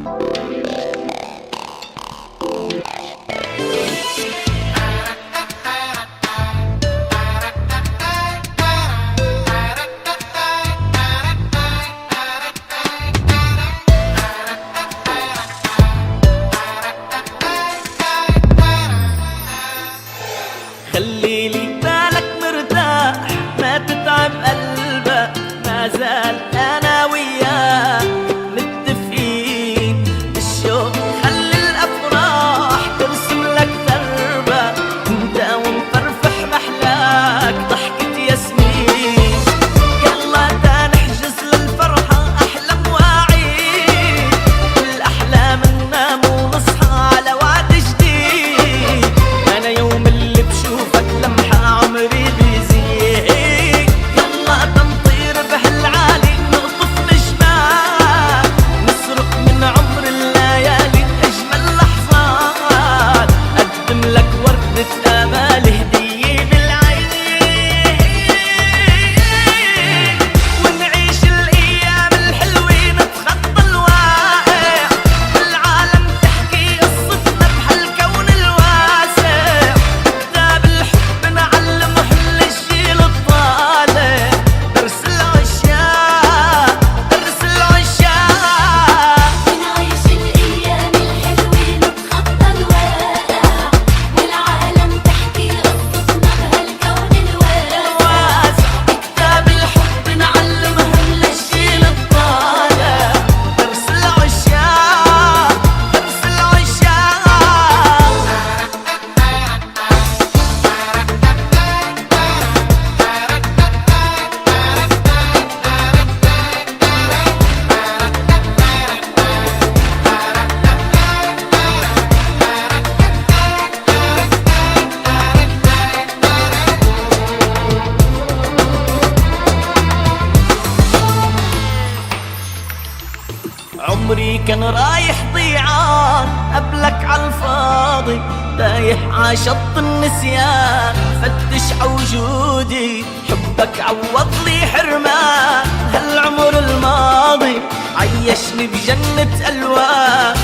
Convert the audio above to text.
خليلي بالك مرتاح، ما تتعب قلبك، ما زال انا وياك متفقين بالشوق. خلي الافراح ترسم لك دربك، انت ومفرفح محلاك ضحكة ياسمين. يلا تا نحجز للفرحة احلام واعيد، الاحلام ننام ونصحى على وعد جديد. انا يوم اللي بشوفك لمحة عمري بيزيد. يلا تنطير بهالعالي نقطف نجمات، نسرق من عمر الليالي اجمل لحظات. اقدم لك وردة امال هدية بالعيد، ونعيش الايام الحلوة نتخطى الواقع. العالم تحكي قصتنا بهالكون الواسع، كتاب الحب نعلمه للجيل الطالع. درس العشاق درس العشاق، ونعيش الأيام الحلوة نتخطى الواقع. والعالم تحكي قصتنا بهالكون الواسع، كتاب الحب نعلمه للجيل الطالع. درس العشاق درس العشاق. عمري كان رايح ضيعان قبلك عالفاضي، تايه عشط النسيان فتش عوجودي. حبك عوض لي حرمان هالعمر الماضي، عيشني بجنة ألوان